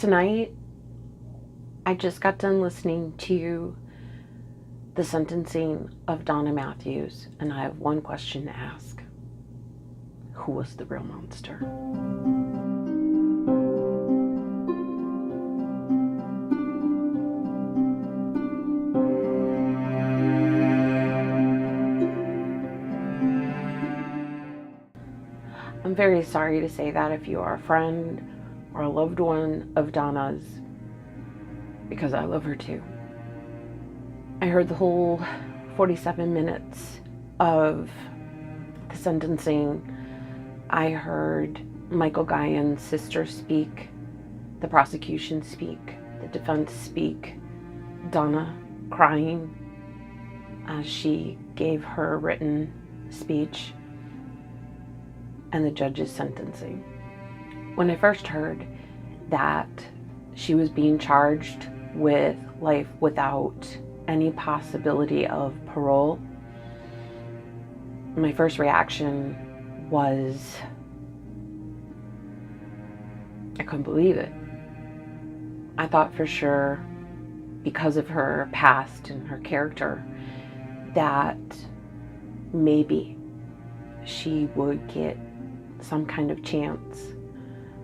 Tonight, I just got done listening to the sentencing of Donna Matthews, and I have one question to ask. Who was the real monster? I'm very sorry to say that if you are a friend or a loved one of Donna's, because I love her too. I heard the whole 47 minutes of the sentencing. I heard Michael Guyan's sister speak, the prosecution speak, the defense speak, Donna crying as she gave her written speech, and the judge's sentencing. When I first heard that she was being charged with life without any possibility of parole, my first reaction was, I couldn't believe it. I thought for sure, because of her past and her character, that maybe she would get some kind of chance.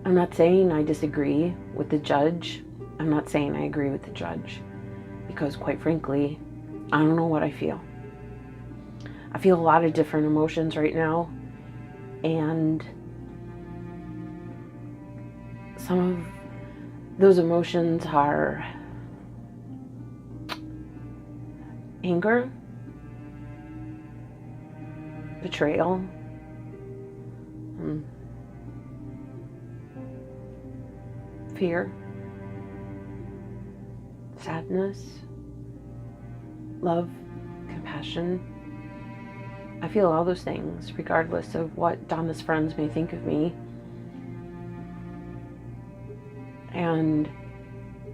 I'm not saying I disagree with the judge. I'm not saying I agree with the judge, because quite frankly, I don't know what I feel. I feel a lot of different emotions right now, and some of those emotions are anger, betrayal, fear, sadness, love, compassion. I feel all those things regardless of what Donna's friends may think of me. And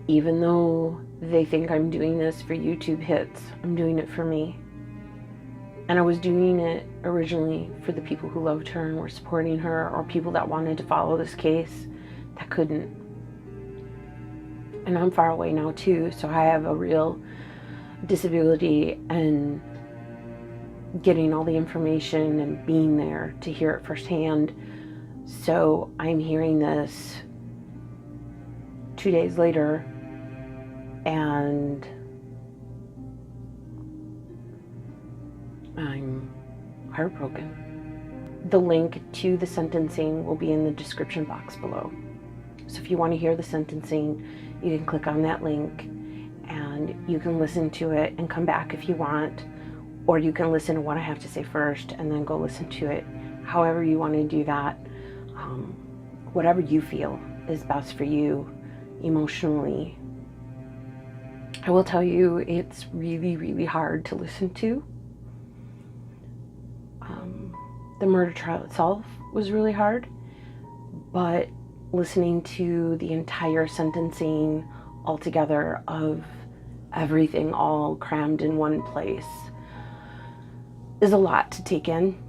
even though they think I'm doing this for YouTube hits, I'm doing it for me. And I was doing it originally for the people who loved her and were supporting her, or people that wanted to follow this case that couldn't. And I'm far away now too, so I have a real disability, and getting all the information and being there to hear it firsthand. So I'm hearing this 2 days later, and I'm heartbroken. The link to the sentencing will be in the description box below. So if you want to hear the sentencing, you can click on that link and you can listen to it and come back if you want, or you can listen to what I have to say first and then go listen to it. However you want to do that, whatever you feel is best for you emotionally. I will tell you, it's really, really hard to listen to. The murder trial itself was really hard, but listening to the entire sentencing altogether of everything all crammed in one place is a lot to take in.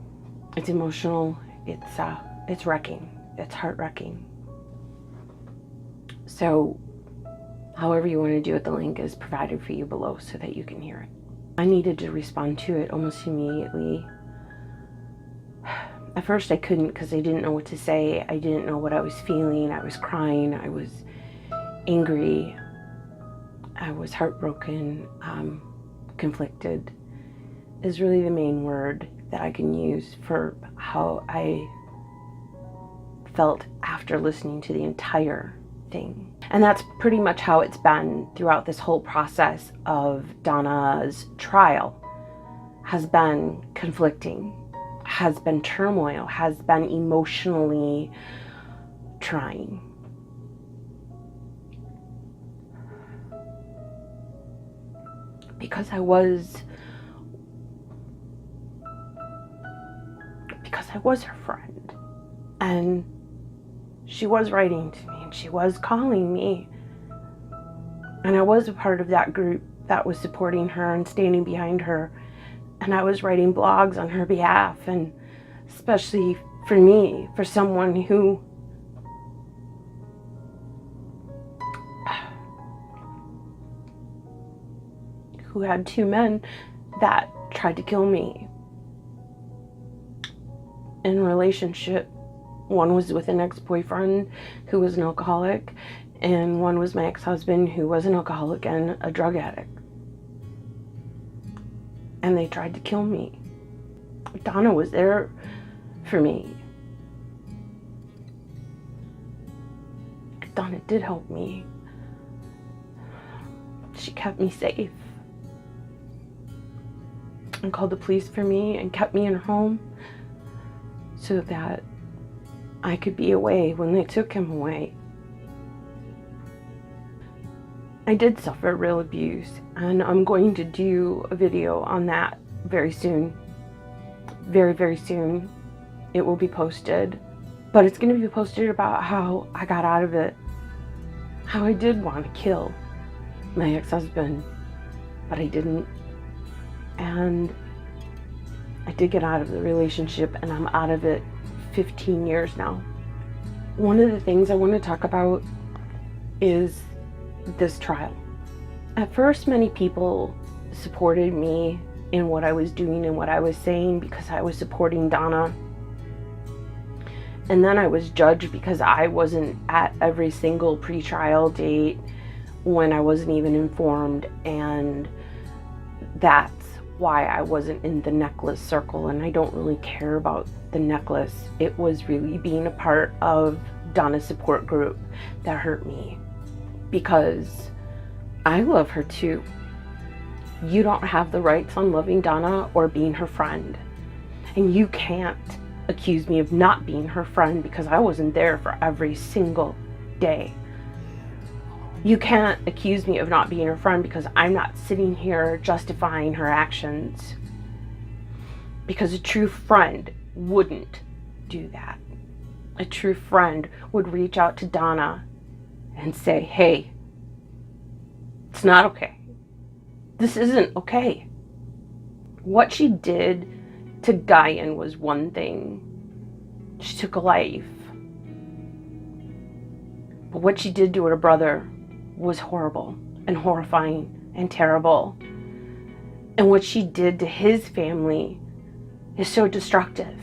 It's emotional, it's wrecking, it's heart-wrecking. So however you want to do it, the link is provided for you below so that you can hear it. I needed to respond to it almost immediately. At first I couldn't, because I didn't know what to say. I didn't know what I was feeling. I was crying, I was angry, I was heartbroken, conflicted is really the main word that I can use for how I felt after listening to the entire thing. And that's pretty much how it's been throughout this whole process of Donna's trial. Has been conflicting, has been turmoil, has been emotionally trying. Because I was her friend, and she was writing to me and she was calling me, and I was a part of that group that was supporting her and standing behind her, and I was writing blogs on her behalf. And especially for me, for someone who who had 2 men that tried to kill me in a relationship. One was with an ex-boyfriend who was an alcoholic, and one was my ex-husband who was an alcoholic and a drug addict. And they tried to kill me. Donna was there for me. Donna did help me. She kept me safe and called the police for me and kept me in her home so that I could be away when they took him away. I did suffer real abuse, and I'm going to do a video on that very soon. Very, very soon. It will be posted. But it's going to be posted about how I got out of it. How I did want to kill my ex-husband, but I didn't. And I did get out of the relationship, and I'm out of it 15 years now. One of the things I want to talk about is this trial. At first, many people supported me in what I was doing and what I was saying because I was supporting Donna. And then I was judged because I wasn't at every single pre-trial date when I wasn't even informed, and that's why I wasn't in the necklace circle. And I don't really care about the necklace. It was really being a part of Donna's support group that hurt me, because I love her too. You don't have the rights on loving Donna or being her friend. And you can't accuse me of not being her friend because I wasn't there for every single day. You can't accuse me of not being her friend because I'm not sitting here justifying her actions. Because a true friend wouldn't do that. A true friend would reach out to Donna and say, hey, it's not okay. This isn't okay. What she did to Guyan was one thing. She took a life. But what she did to her brother was horrible and horrifying and terrible. And what she did to his family is so destructive.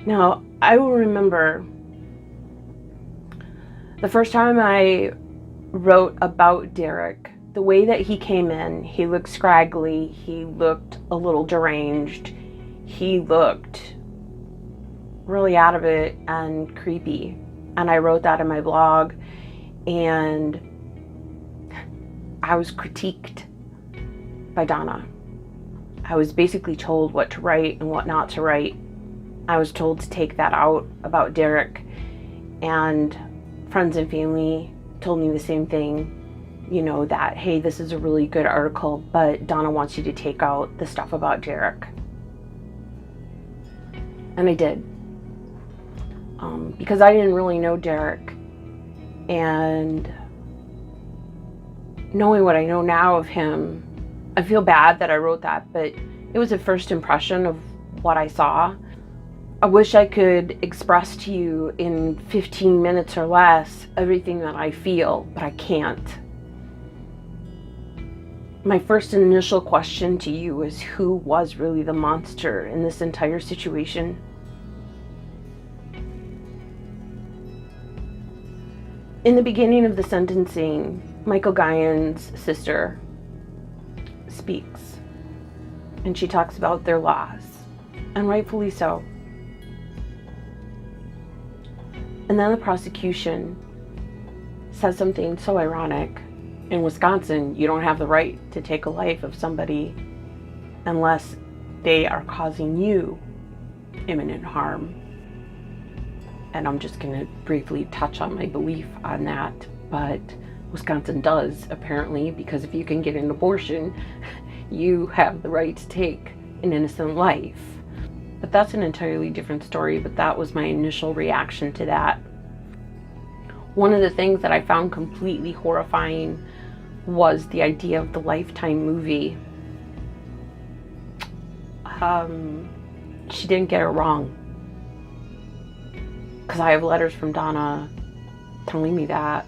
Now, I will remember the first time I wrote about Derek, the way that he came in, he looked scraggly, he looked a little deranged, he looked really out of it and creepy. And I wrote that in my blog, and I was critiqued by Donna. I was basically told what to write and what not to write. I was told to take that out about Derek, and friends and family told me the same thing, you know, that, hey, this is a really good article, but Donna wants you to take out the stuff about Derek. And I did. Because I didn't really know Derek, and knowing what I know now of him, I feel bad that I wrote that, but it was a first impression of what I saw. I wish I could express to you in 15 minutes or less everything that I feel, but I can't. My first initial question to you is, who was really the monster in this entire situation? In the beginning of the sentencing, Michael Guyan's sister speaks, and she talks about their loss, and rightfully so. And then the prosecution says something so ironic. In Wisconsin, you don't have the right to take a life of somebody unless they are causing you imminent harm. And I'm just going to briefly touch on my belief on that, but Wisconsin does, apparently, because if you can get an abortion, you have the right to take an innocent life. But that's an entirely different story, but that was my initial reaction to that. One of the things that I found completely horrifying was the idea of the Lifetime movie. She didn't get it wrong. Because I have letters from Donna telling me that.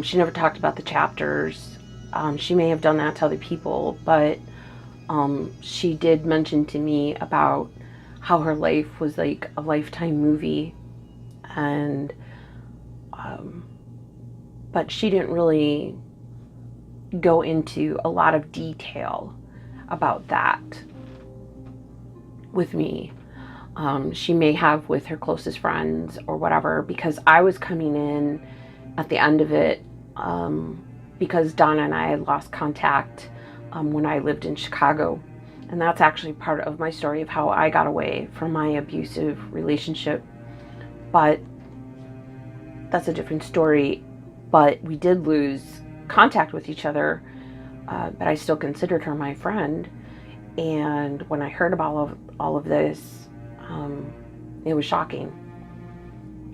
She never talked about the chapters. She may have done that to other people, but she did mention to me about how her life was like a Lifetime movie, and but she didn't really go into a lot of detail about that with me. She may have with her closest friends or whatever, because I was coming in at the end of it, because Donna and I had lost contact when I lived in Chicago. And that's actually part of my story of how I got away from my abusive relationship. But that's a different story. But we did lose contact with each other, but I still considered her my friend. And when I heard about all of this, it was shocking,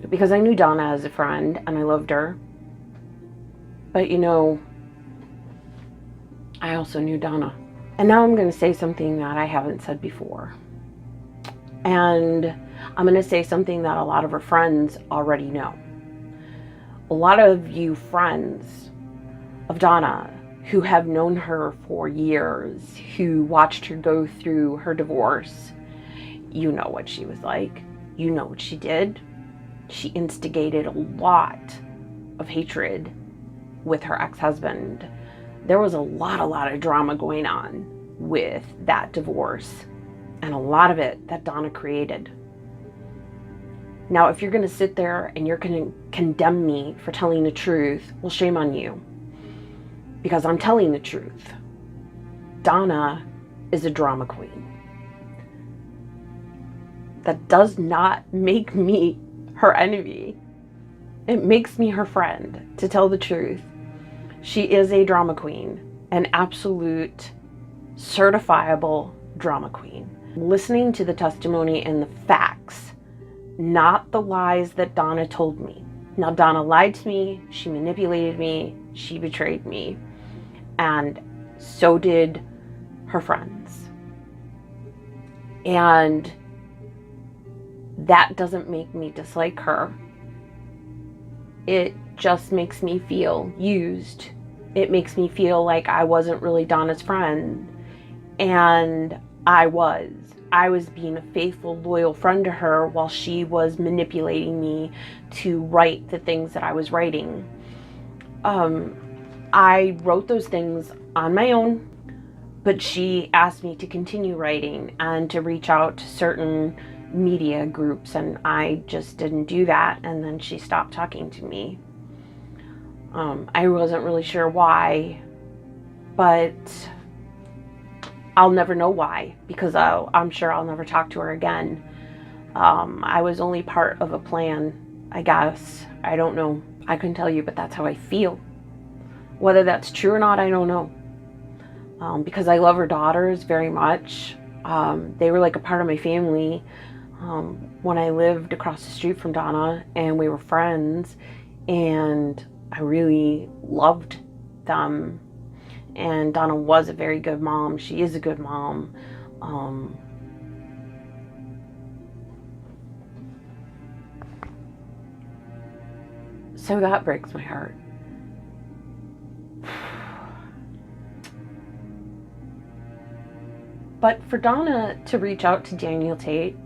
because I knew Donna as a friend and I loved her. But you know, I also knew Donna. And now I'm going to say something that I haven't said before. And I'm going to say something that a lot of her friends already know. A lot of you friends of Donna who have known her for years, who watched her go through her divorce, you know what she was like. You know what she did. She instigated a lot of hatred with her ex-husband. There was a lot of drama going on with that divorce, and a lot of it that Donna created. Now, if you're going to sit there and you're going to condemn me for telling the truth, well, shame on you, because I'm telling the truth. Donna is a drama queen. That does not make me her enemy. It makes me her friend, to tell the truth. She is a drama queen, an absolute certifiable drama queen. Listening to the testimony and the facts, not the lies that Donna told me. Now, Donna lied to me, she manipulated me, she betrayed me, and so did her friends. And that doesn't make me dislike her. It just makes me feel used. It makes me feel like I wasn't really Donna's friend. And I was being a faithful, loyal friend to her while she was manipulating me to write the things that I was writing. I wrote those things on my own, but she asked me to continue writing and to reach out to certain media groups, and I just didn't do that, and then she stopped talking to me. I wasn't really sure why, but I'll never know why, because I'm sure I'll never talk to her again. I was only part of a plan, I guess. I don't know. I couldn't tell you, but that's how I feel. Whether that's true or not, I don't know. Because I love her daughters very much. They were like a part of my family. When I lived across the street from Donna, and we were friends, and I really loved them. And Donna was a very good mom. She is a good mom. So that breaks my heart. But for Donna to reach out to Daniel Tate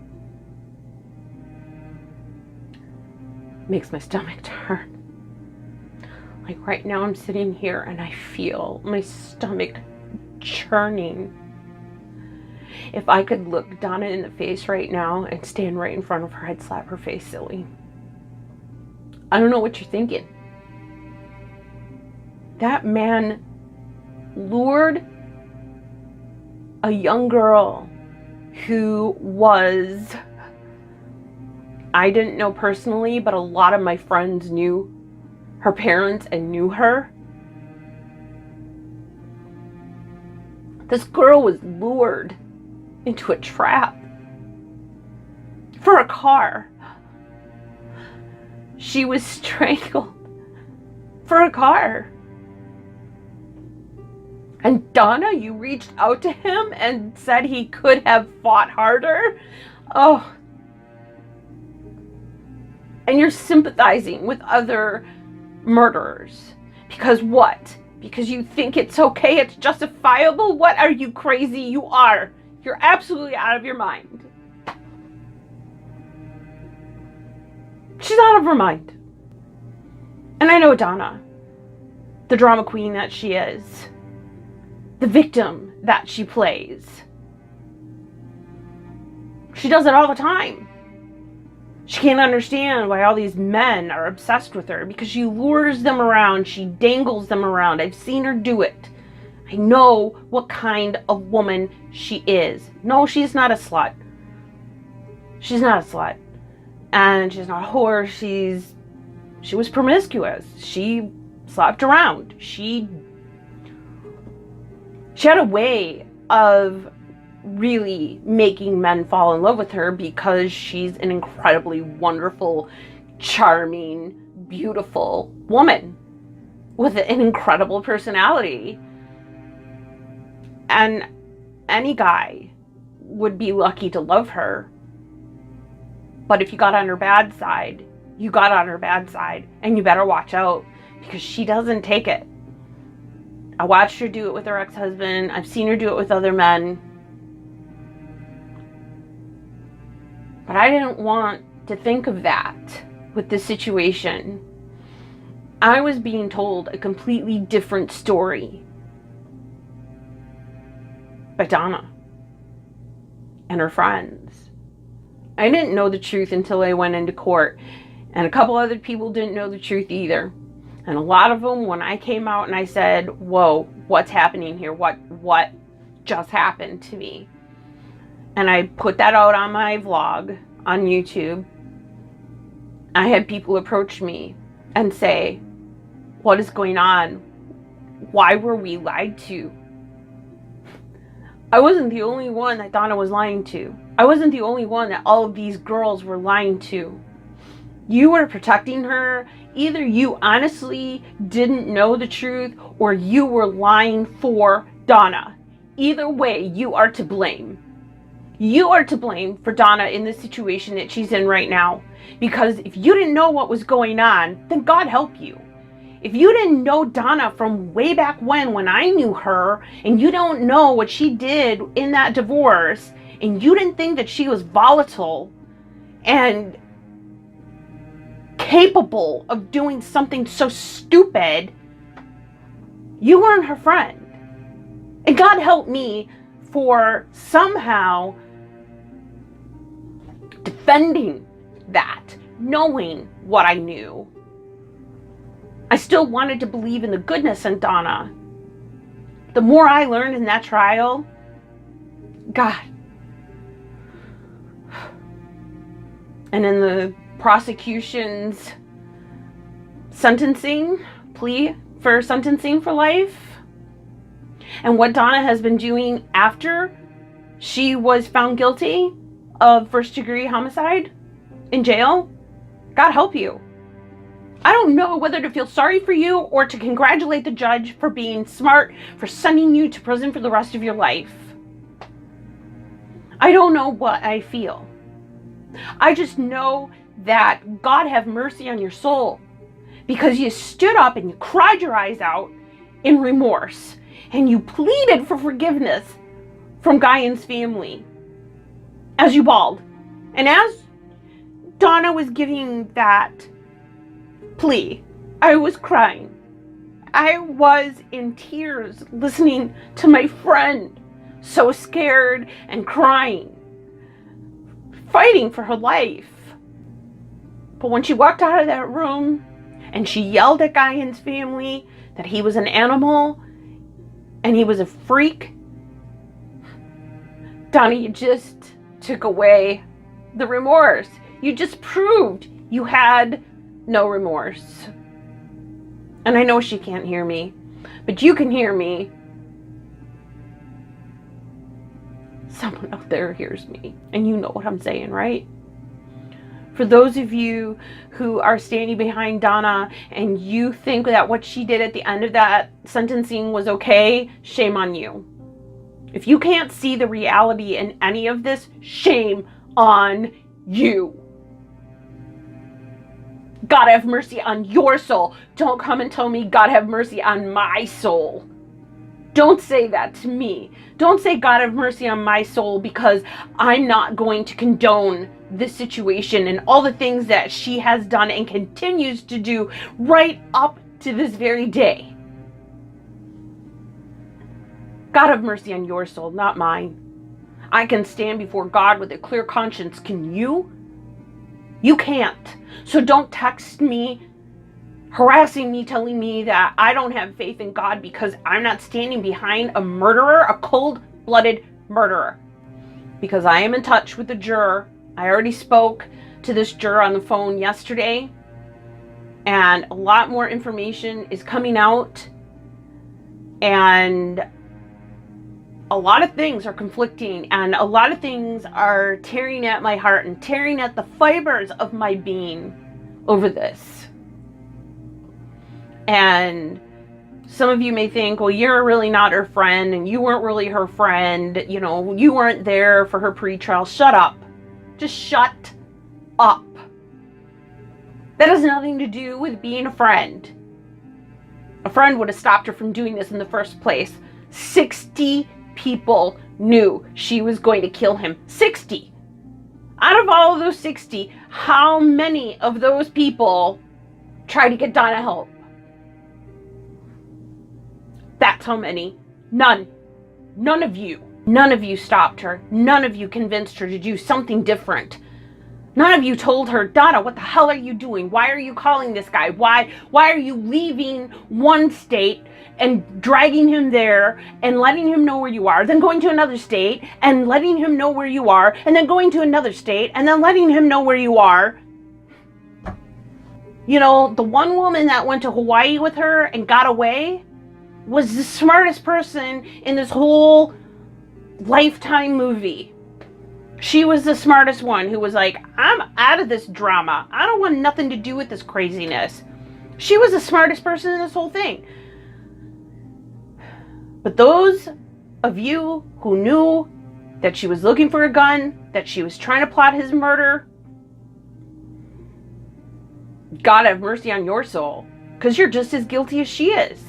makes my stomach turn. Like right now I'm sitting here and I feel my stomach churning. If I could look Donna in the face right now and stand right in front of her, I'd slap her face silly. I don't know what you're thinking. That man lured a young girl who was, I didn't know personally, but a lot of my friends knew her parents and knew her. This girl was lured into a trap for a car. She was strangled for a car. And Donna, you reached out to him and said he could have fought harder? Oh. And you're sympathizing with other murderers. Because what? Because you think it's okay, it's justifiable? What are you crazy? You are. You're absolutely out of your mind. She's out of her mind. And I know Donna, the drama queen that she is, the victim that she plays. She does it all the time. She can't understand why all these men are obsessed with her, because she lures them around, she dangles them around. I've seen her do it. I know what kind of woman she is. No, she's not a slut. She's not a slut. And she's not a whore. She was promiscuous. She slept around. She had a way of really making men fall in love with her because she's an incredibly wonderful, charming, beautiful woman with an incredible personality. And any guy would be lucky to love her. But if you got on her bad side, you got on her bad side, and you better watch out, because she doesn't take it. I watched her do it with her ex-husband. I've seen her do it with other men. But I didn't want to think of that with this situation. I was being told a completely different story by Donna and her friends. I didn't know the truth until I went into court, and a couple other people didn't know the truth either. And a lot of them, when I came out and I said, whoa, what's happening here? What just happened to me? And I put that out on my vlog on YouTube. I had people approach me and say, what is going on? Why were we lied to? I wasn't the only one that Donna was lying to. I wasn't the only one that all of these girls were lying to. You were protecting her. Either you honestly didn't know the truth, or you were lying for Donna. Either way, you are to blame. You are to blame for Donna in the situation that she's in right now. Because if you didn't know what was going on, then God help you. If you didn't know Donna from way back when I knew her, and you don't know what she did in that divorce, and you didn't think that she was volatile and capable of doing something so stupid, you weren't her friend. And God help me for somehow defending that, knowing what I knew. I still wanted to believe in the goodness in Donna. The more I learned in that trial, God. And in the prosecution's plea for sentencing for life, and what Donna has been doing after she was found guilty of first-degree homicide in jail, God help you. I don't know whether to feel sorry for you or to congratulate the judge for being smart, for sending you to prison for the rest of your life. I don't know what I feel. I just know that God have mercy on your soul, because you stood up and you cried your eyes out in remorse, and you pleaded for forgiveness from Guyan's family as you bawled. And as Donna was giving that plea, I was crying. I was in tears listening to my friend, so scared and crying, fighting for her life. But when she walked out of that room and she yelled at Guyan's family that he was an animal and he was a freak, Donna, you just took away the remorse. You just proved you had no remorse. And I know she can't hear me, but you can hear me. Someone out there hears me, and you know what I'm saying, right? For those of you who are standing behind Donna and you think that what she did at the end of that sentencing was okay, shame on you. If you can't see the reality in any of this, shame on you. God have mercy on your soul. Don't come and tell me God have mercy on my soul. Don't say that to me. Don't say God have mercy on my soul, because I'm not going to condone this situation and all the things that she has done and continues to do right up to this very day. God have mercy on your soul, not mine. I can stand before God with a clear conscience. Can you? You can't. So don't text me, harassing me, telling me that I don't have faith in God because I'm not standing behind a murderer, a cold-blooded murderer. Because I am in touch with the juror. I already spoke to this juror on the phone yesterday, and a lot more information is coming out, and a lot of things are conflicting, and a lot of things are tearing at my heart and tearing at the fibers of my being over this. And some of you may think, well, you're really not her friend, and you weren't really her friend. You know, you weren't there for her pretrial. Shut up. Just shut up. That has nothing to do with being a friend. A friend would have stopped her from doing this in the first place. 60 people knew she was going to kill him. 60. Out of all of those 60, how many of those people tried to get Donna help? That's how many. None. None of you. None of you stopped her. None of you convinced her to do something different. None of you told her, Donna, what the hell are you doing? Why are you calling this guy? Why are you leaving one state and dragging him there and letting him know where you are, then going to another state and letting him know where you are, and then going to another state and then letting him know where you are? You know, the one woman that went to Hawaii with her and got away was the smartest person in this whole Lifetime movie. She was the smartest one who was like, I'm out of this drama. I don't want nothing to do with this craziness. She was the smartest person in this whole thing. But those of you who knew that she was looking for a gun, that she was trying to plot his murder, God have mercy on your soul, because you're just as guilty as she is.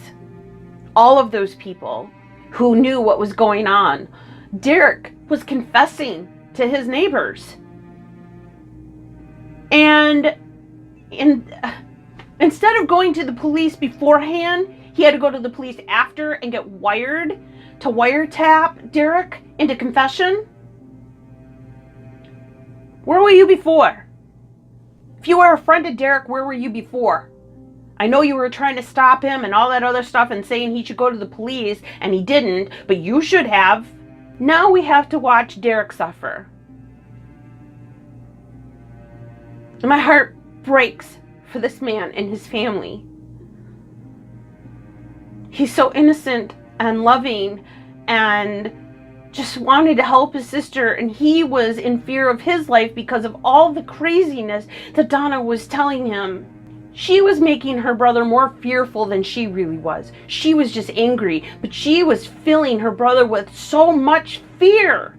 All of those people who knew what was going on. Derek was confessing to his neighbors. And instead of going to the police beforehand, he had to go to the police after and get wired to wiretap Derek into confession. Where were you before? If you were a friend of Derek, where were you before? I know you were trying to stop him and all that other stuff and saying he should go to the police, and he didn't, but you should have. Now we have to watch Derek suffer. And my heart breaks for this man and his family. He's so innocent and loving and just wanted to help his sister, and he was in fear of his life because of all the craziness that Donna was telling him. She was making her brother more fearful than she really was. She was just angry, but she was filling her brother with so much fear.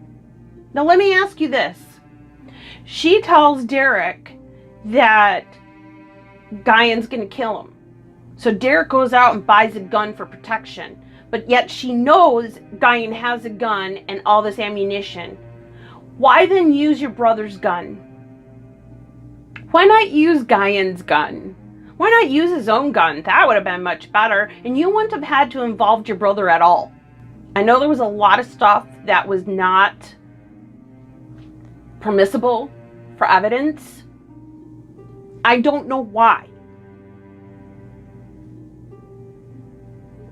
Now let me ask you this. She tells Derek that Guyan's gonna kill him. So Derek goes out and buys a gun for protection, but yet she knows Guyan has a gun and all this ammunition. Why then use your brother's gun? Why not use Guyan's gun? Why not use his own gun? That would have been much better, and you wouldn't have had to involve your brother at all. I know there was a lot of stuff that was not permissible for evidence. I don't know why.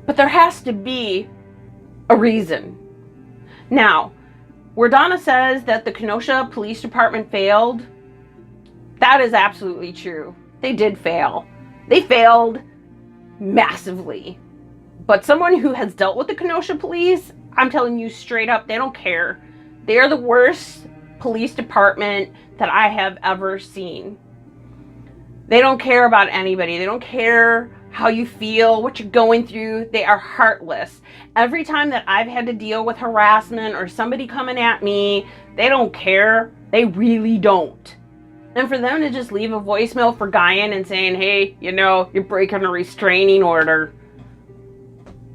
But there has to be a reason. Now, where Donna says that the Kenosha Police Department failed, that is absolutely true. They did fail. They failed massively. But someone who has dealt with the Kenosha police, I'm telling you straight up, they don't care. They are the worst police department that I have ever seen. They don't care about anybody. They don't care how you feel, what you're going through. They are heartless. Every time that I've had to deal with harassment or somebody coming at me, they don't care. They really don't. And for them to just leave a voicemail for Guyan and saying, hey, you know, you're breaking a restraining order.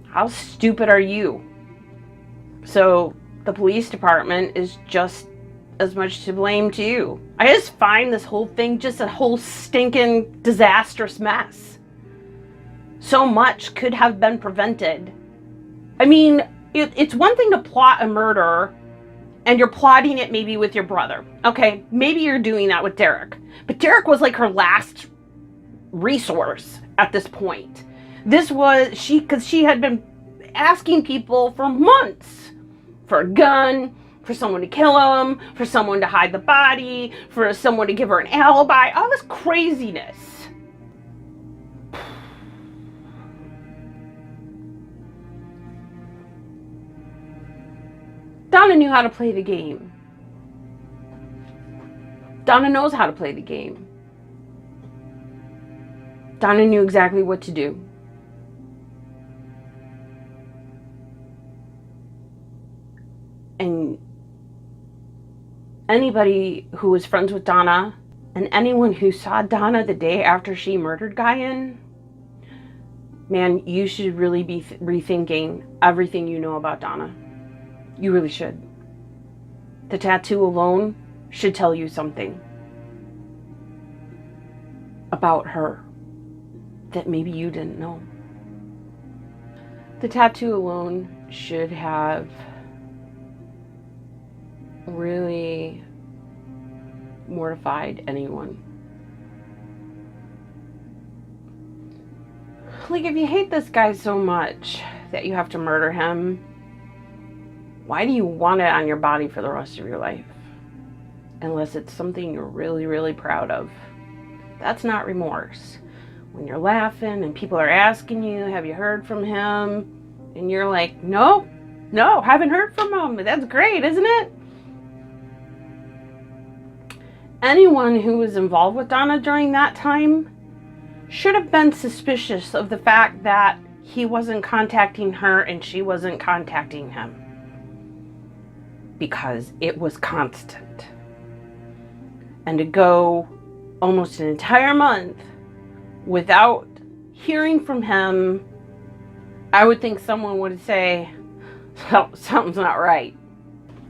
How stupid are you? So the police department is just as much to blame too. I just find this whole thing just a whole stinking disastrous mess. So much could have been prevented. I mean, it's one thing to plot a murder and you're plotting it maybe with your brother. Okay, maybe you're doing that with Derek. But Derek was like her last resource at this point. This was, because she had been asking people for months for a gun, for someone to kill him, for someone to hide the body, for someone to give her an alibi, all this craziness. Donna knew how to play the game. Donna knows how to play the game. Donna knew exactly what to do. And anybody who was friends with Donna and anyone who saw Donna the day after she murdered Guyan, man, you should really be rethinking everything you know about Donna. You really should. The tattoo alone should tell you something about her that maybe you didn't know. The tattoo alone should have really mortified anyone. Like, if you hate this guy so much that you have to murder him, why do you want it on your body for the rest of your life? Unless it's something you're really, really proud of. That's not remorse. When you're laughing and people are asking you, have you heard from him? And you're like, no, haven't heard from him. That's great, isn't it? Anyone who was involved with Donna during that time should have been suspicious of the fact that he wasn't contacting her and she wasn't contacting him. Because it was constant. And to go almost an entire month without hearing from him, I would think someone would say, oh, something's not right.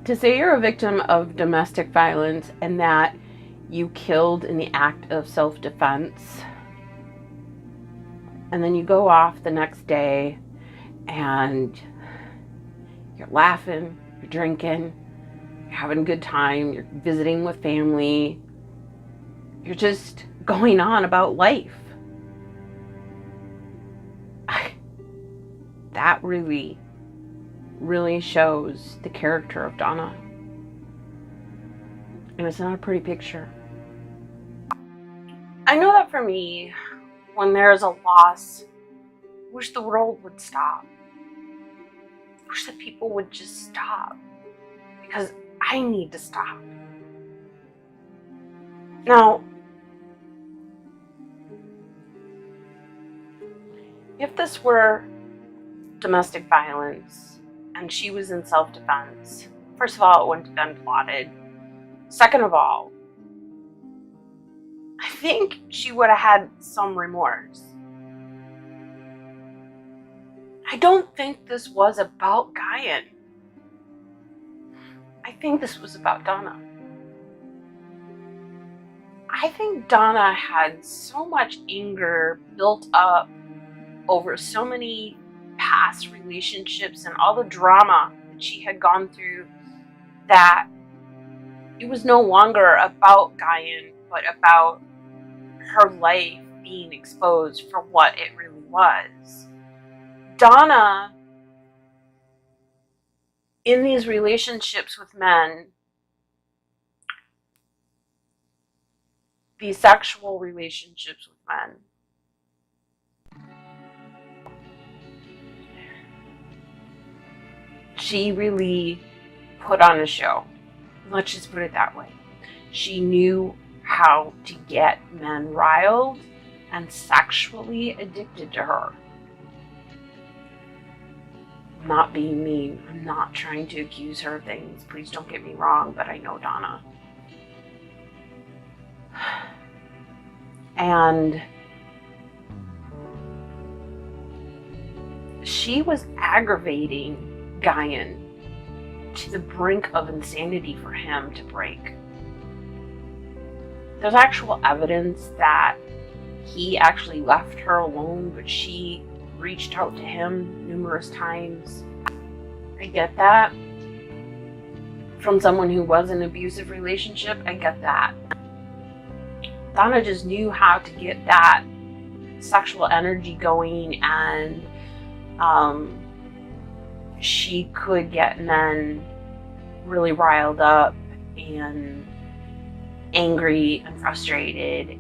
To say you're a victim of domestic violence and that you killed in the act of self-defense, and then you go off the next day and you're laughing, you're drinking, you're having a good time, you're visiting with family, you're just going on about life. That really, really shows the character of Donna. And it's not a pretty picture. I know that for me, when there's a loss, I wish the world would stop. I wish that people would just stop. Because I need to stop. Now, if this were domestic violence and she was in self-defense, first of all, it wouldn't have been plotted. Second of all, I think she would have had some remorse. I don't think this was about Guyan. I think this was about Donna. I think Donna had so much anger built up over so many past relationships and all the drama that she had gone through that it was no longer about Guyan, but about her life being exposed for what it really was. Donna, in these relationships with men, these sexual relationships with men, she really put on a show. Let's just put it that way. She knew how to get men riled and sexually addicted to her. I'm not being mean. I'm not trying to accuse her of things. Please don't get me wrong, but I know Donna. And she was aggravating Guyan to the brink of insanity for him to break. There's actual evidence that he actually left her alone, but she reached out to him numerous times. I get that. From someone who was in an abusive relationship, I get that. Donna just knew how to get that sexual energy going, and she could get men really riled up and angry and frustrated.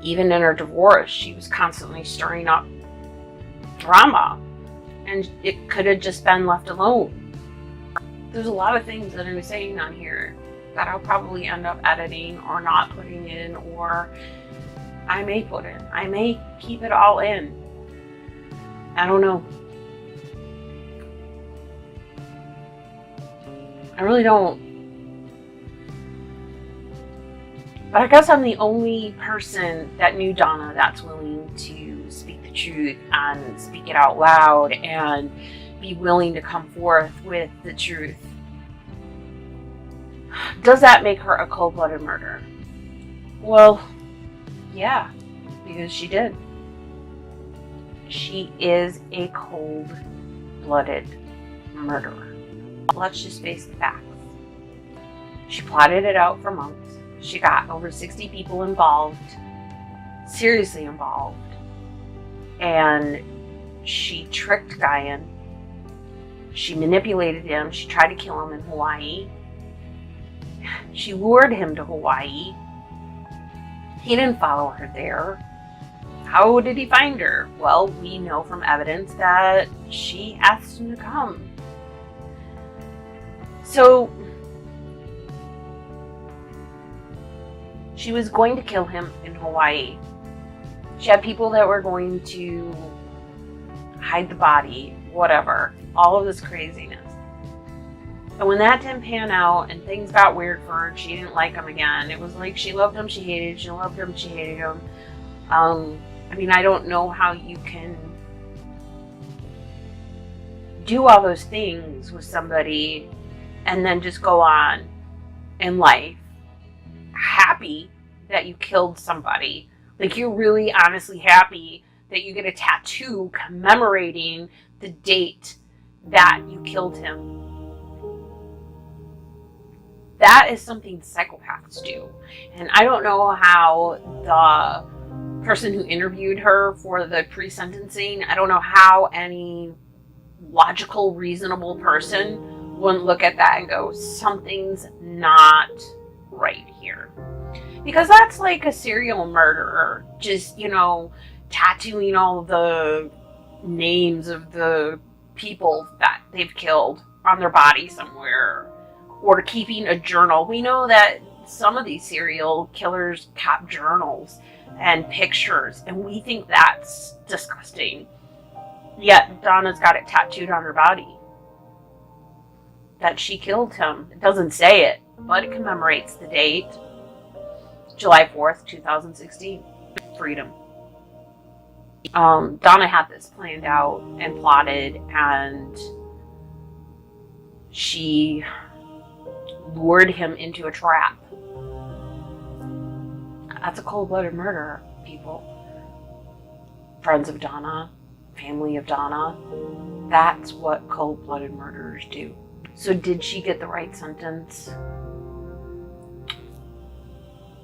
Even in her divorce, she was constantly stirring up drama, and it could have just been left alone. There's a lot of things that I'm saying on here that I'll probably end up editing or not putting in, or I may put in. I may keep it all in. I don't know. I really don't. But I guess I'm the only person that knew Donna that's willing to speak the truth and speak it out loud and be willing to come forth with the truth. Does that make her a cold-blooded murderer? Well, yeah, because she did. She is a cold-blooded murderer. Let's just face the facts. She plotted it out for months. She got over 60 people involved, seriously involved, and she tricked Guyan. She manipulated him. She tried to kill him in Hawaii. She lured him to Hawaii. He didn't follow her there. How did he find her? Well, we know from evidence that she asked him to come. So she was going to kill him in Hawaii. She had people that were going to hide the body, whatever, all of this craziness. And when that didn't pan out and things got weird for her, she didn't like him again. It was like she loved him, she hated, she loved him, she hated him. I mean, I don't know how you can do all those things with somebody and then just go on in life happy that you killed somebody. Like, you're really honestly happy that you get a tattoo commemorating the date that you killed him. That is something psychopaths do. And I don't know how the person who interviewed her for the pre-sentencing, I don't know how any logical, reasonable person wouldn't look at that and go, something's not right here. Because that's like a serial murderer, just, tattooing all the names of the people that they've killed on their body somewhere, or keeping a journal. We know that some of these serial killers kept journals and pictures, and we think that's disgusting. Yet Donna's got it tattooed on her body that she killed him. It doesn't say it, but it commemorates the date, July 4th, 2016. Freedom. Donna had this planned out and plotted, and she lured him into a trap. That's a cold-blooded murder, people. Friends of Donna, family of Donna. That's what cold-blooded murderers do. So did she get the right sentence?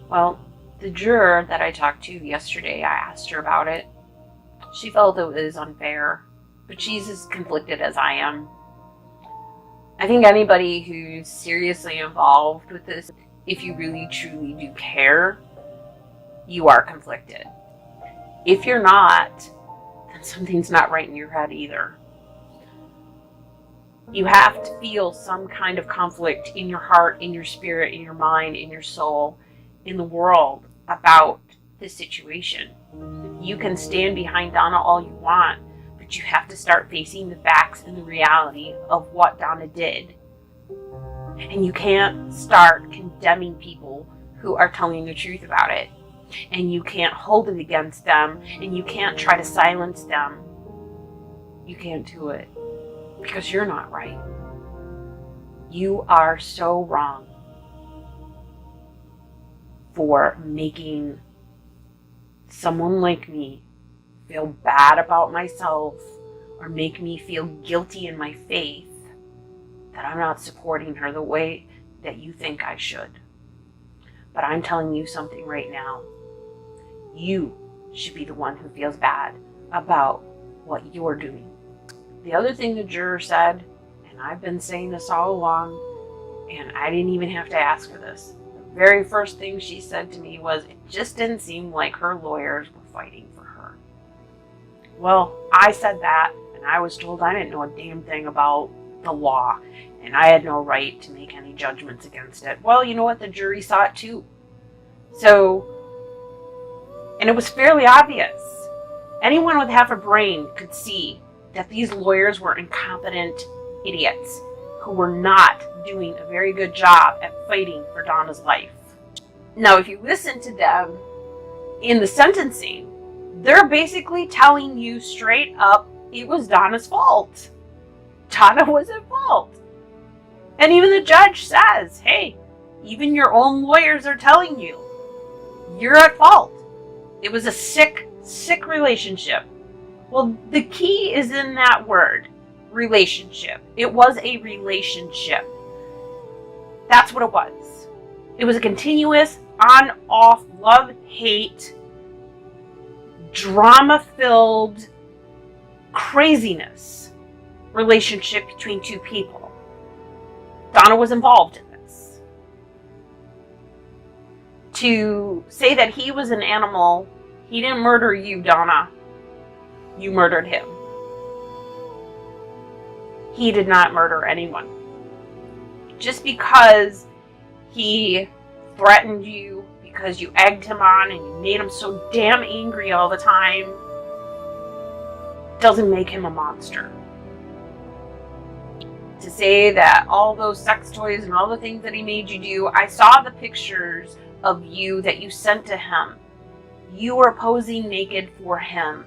Well, the juror that I talked to yesterday, I asked her about it. She felt it was unfair, but she's as conflicted as I am. I think anybody who's seriously involved with this, if you really truly do care, you are conflicted. If you're not, then something's not right in your head either. You have to feel some kind of conflict in your heart, in your spirit, in your mind, in your soul, in the world about this situation. You can stand behind Donna all you want, but you have to start facing the facts and the reality of what Donna did. And you can't start condemning people who are telling the truth about it. And you can't hold it against them, and you can't try to silence them. You can't do it because you're not right. You are so wrong for making someone like me feel bad about myself or make me feel guilty in my faith that I'm not supporting her the way that you think I should. But I'm telling you something right now. You should be the one who feels bad about what you're doing. The other thing the juror said, and I've been saying this all along, and I didn't even have to ask for this. The very first thing she said to me was, it just didn't seem like her lawyers were fighting for her. Well, I said that, and I was told I didn't know a damn thing about the law, and I had no right to make any judgments against it. Well, you know what? The jury saw it too. So, and it was fairly obvious. Anyone with half a brain could see that these lawyers were incompetent idiots who were not doing a very good job at fighting for Donna's life. Now, if you listen to them in the sentencing, they're basically telling you straight up it was Donna's fault. Donna was at fault. And even the judge says, hey, even your own lawyers are telling you you're at fault. It was a sick relationship. Well, the key is in that word, relationship. It was a relationship. That's what it was. It was a continuous on-off love-hate, drama-filled craziness relationship between two people. Donna was involved in this. To say that he was an animal, he didn't murder you, Donna. You murdered him. He did not murder anyone. Just because he threatened you, because you egged him on and you made him so damn angry all the time, doesn't make him a monster. To say that all those sex toys and all the things that he made you do, I saw the pictures of you that you sent to him. You were posing naked for him.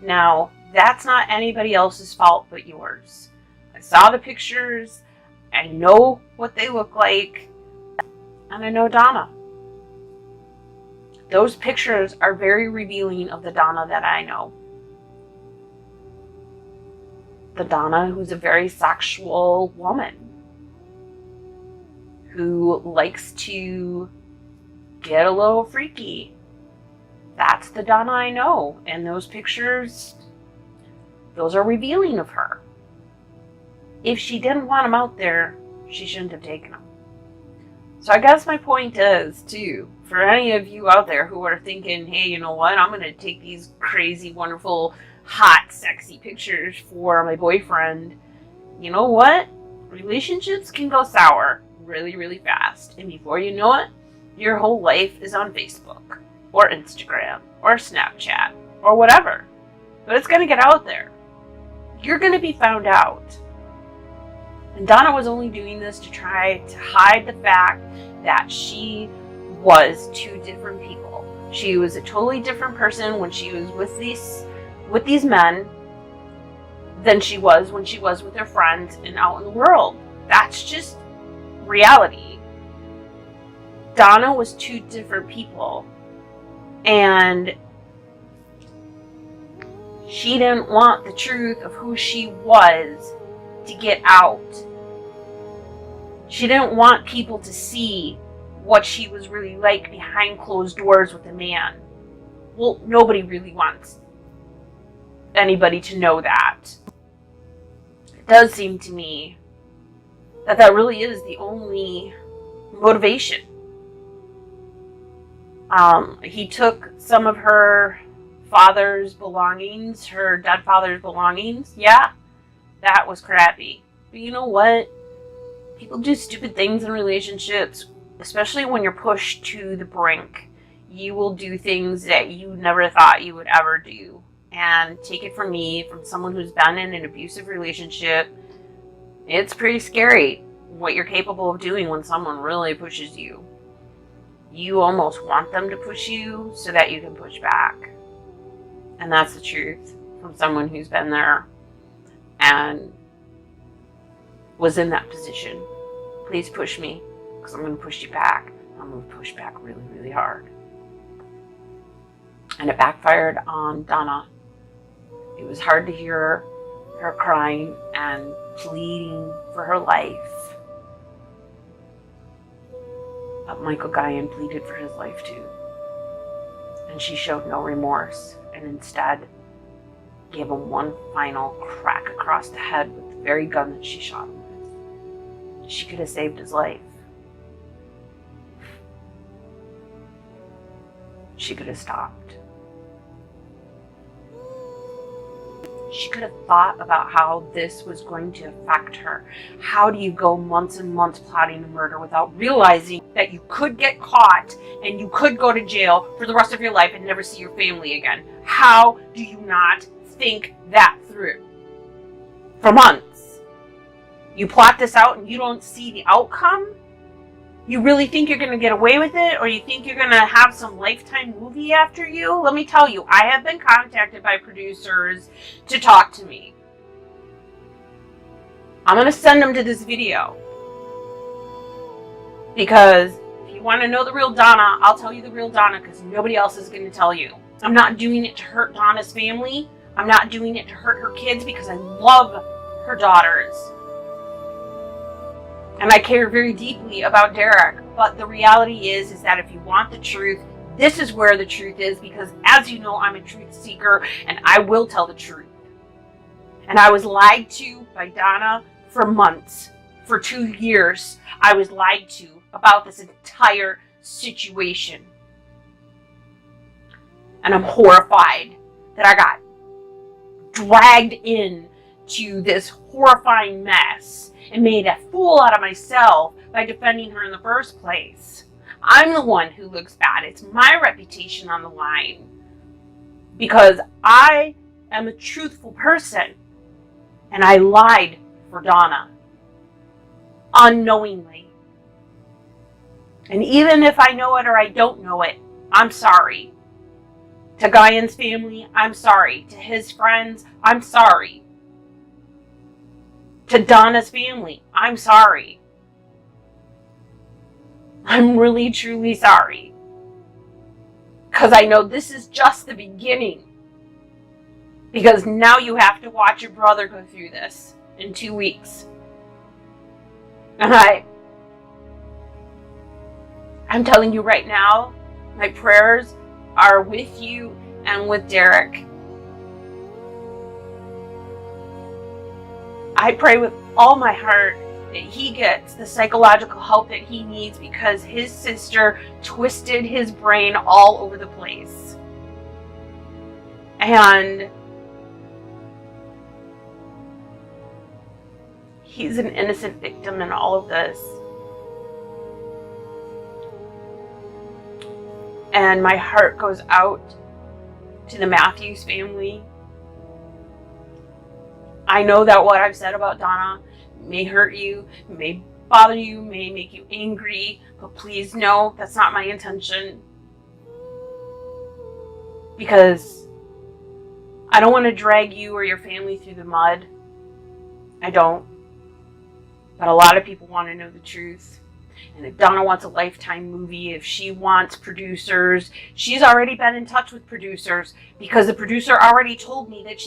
Now, that's not anybody else's fault but yours. I saw the pictures, I know what they look like, and I know Donna. Those pictures are very revealing of the Donna that I know. The Donna who's a very sexual woman, who likes to get a little freaky. That's the Donna I know, and those pictures, those are revealing of her. If she didn't want them out there, she shouldn't have taken them. So I guess my point is, too, for any of you out there who are thinking, hey, you know what, I'm going to take these crazy, wonderful, hot, sexy pictures for my boyfriend. You know what? Relationships can go sour really, really fast. And before you know it, your whole life is on Facebook or Instagram or Snapchat or whatever. But it's going to get out there. You're going to be found out. And Donna was only doing this to try to hide the fact that she was two different people. She was a totally different person when she was with these men than she was when she was with her friends and out in the world. That's just reality. Donna was two different people, and she didn't want the truth of who she was to get out. She didn't want people to see what she was really like behind closed doors with a man. Well, nobody really wants anybody to know that. It does seem to me that that really is the only motivation. He took some of her father's belongings, her dead father's belongings. Yeah, that was crappy. But you know what? People do stupid things in relationships, especially when you're pushed to the brink. You will do things that you never thought you would ever do. And take it from me, from someone who's been in an abusive relationship, it's pretty scary what you're capable of doing when someone really pushes you. you almost want them to push you so that you can push back. And that's the truth from someone who's been there and was in that position. Please push me, because I'm going to push you back. I'm going to push back really, really hard. And it backfired on Donna. It was hard to hear her crying and pleading for her life. But Michael Guyan pleaded for his life too. And she showed no remorse and instead gave him one final crack across the head with the very gun that she shot him with. She could have saved his life. She could have stopped. She could have thought about how this was going to affect her. How do you go months and months plotting a murder without realizing that you could get caught and you could go to jail for the rest of your life and never see your family again? How do you not think that through? For months. You plot this out and you don't see the outcome? You really think you're going to get away with it? Or you think you're going to have some Lifetime movie after you? Let me tell you, I have been contacted by producers to talk to me. I'm going to send them to this video. Because if you want to know the real Donna, I'll tell you the real Donna, because nobody else is going to tell you. I'm not doing it to hurt Donna's family. I'm not doing it to hurt her kids, because I love her daughters. And I care very deeply about Derek. But the reality is that if you want the truth, this is where the truth is. Because as you know, I'm a truth seeker and I will tell the truth. And I was lied to by Donna for months. For 2 years, I was lied to about this entire situation. And I'm horrified that I got dragged into this horrifying mess and made a fool out of myself by defending her in the first place. I'm the one who looks bad. It's my reputation on the line. Because I am a truthful person. And I lied for Donna. Unknowingly. And even if I know it or I don't know it, I'm sorry. To Guyan's family, I'm sorry. To his friends, I'm sorry. To Donna's family, I'm sorry. I'm really, truly sorry. Because I know this is just the beginning. Because now you have to watch your brother go through this in 2 weeks. And I'm telling you right now, my prayers are with you and with Derek. I pray with all my heart that he gets the psychological help that he needs, because his sister twisted his brain all over the place. And he's an innocent victim in all of this. And my heart goes out to the Matthews family. I know that what I've said about Donna may hurt you, may bother you, may make you angry, but please know that's not my intention. Because I don't want to drag you or your family through the mud. I don't. But a lot of people want to know the truth. And if Donna wants a Lifetime movie, if she wants producers, she's already been in touch with producers, because the producer already told me that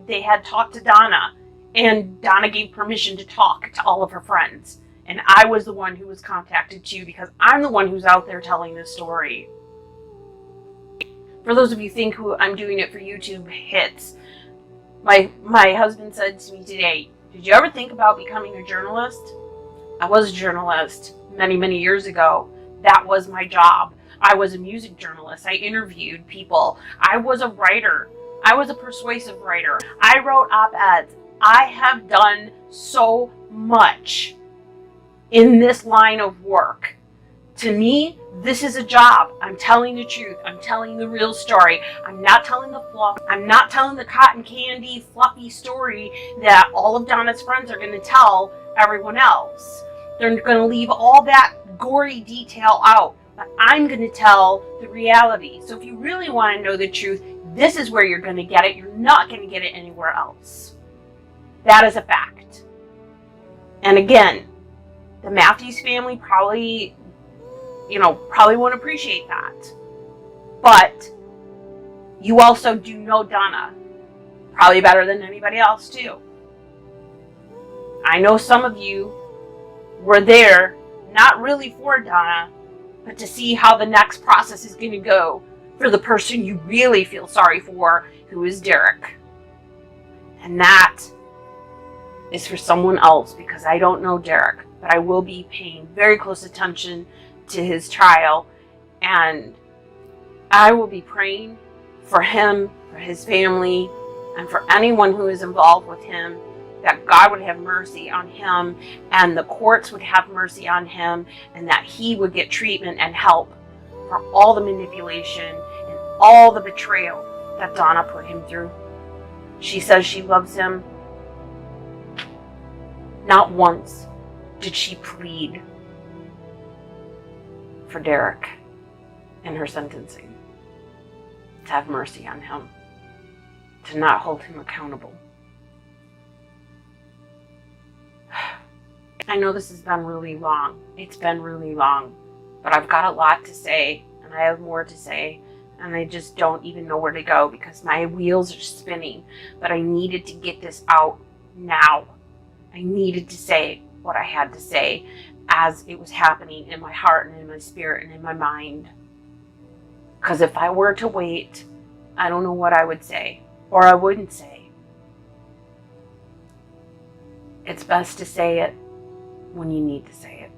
they had talked to Donna, and Donna gave permission to talk to all of her friends. And I was the one who was contacted too, because I'm the one who's out there telling this story. For those of you who think I'm doing it for YouTube hits, my husband said to me today, "Did you ever think about becoming a journalist?" I was a journalist many, many years ago. That was my job. I was a music journalist. I interviewed people. I was a writer. I was a persuasive writer. I wrote op-eds. I have done so much in this line of work. To me, this is a job. I'm telling the truth. I'm telling the real story. I'm not telling the fluff. I'm not telling the cotton candy, fluffy story that all of Donna's friends are going to tell everyone else. They're going to leave all that gory detail out. but I'm going to tell the reality. So if you really want to know the truth, this is where you're going to get it. You're not going to get it anywhere else. That is a fact. And again, the Matthews family probably won't appreciate that. But you also do know Donna probably better than anybody else too. I know some of you were there, not really for Donna, but to see how the next process is going to go for the person you really feel sorry for, who is Derek. And that is for someone else, because I don't know Derek, but I will be paying very close attention to his trial, and I will be praying for him, for his family, and for anyone who is involved with him, that God would have mercy on him and the courts would have mercy on him, and that he would get treatment and help for all the manipulation and all the betrayal that Donna put him through. She says she loves him. Not once did she plead for Derek in her sentencing to have mercy on him, to not hold him accountable. I know this has been really long. It's been really long, but I've got a lot to say, and I have more to say, and I just don't even know where to go because my wheels are spinning. But I needed to get this out now. I needed to say what I had to say as it was happening in my heart and in my spirit and in my mind. Because if I were to wait, I don't know what I would say, or I wouldn't say. It's best to say it when you need to say it.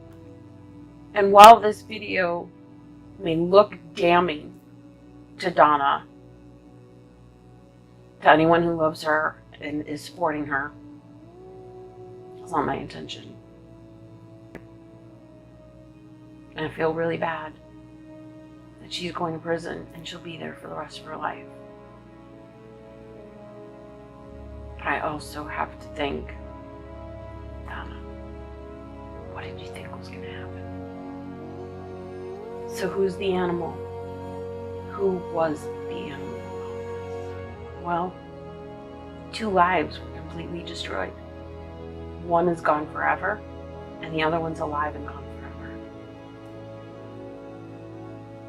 And while this video may look damning to Donna, to anyone who loves her and is supporting her, it's not my intention. And I feel really bad that she's going to prison and she'll be there for the rest of her life. But I also have to think, Donna, what did you think was going to happen? So who's the animal? Who was the animal in all this? Well, 2 lives were completely destroyed. One is gone forever, and the other one's alive and gone forever.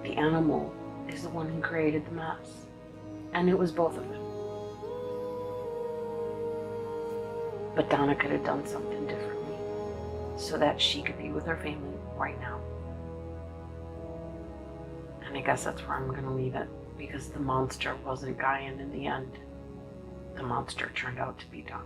The animal is the one who created the mess, and it was both of them. But Donna could have done something differently so that she could be with her family right now. And I guess that's where I'm going to leave it, because the monster wasn't Guyan in the end. The monster turned out to be Donna.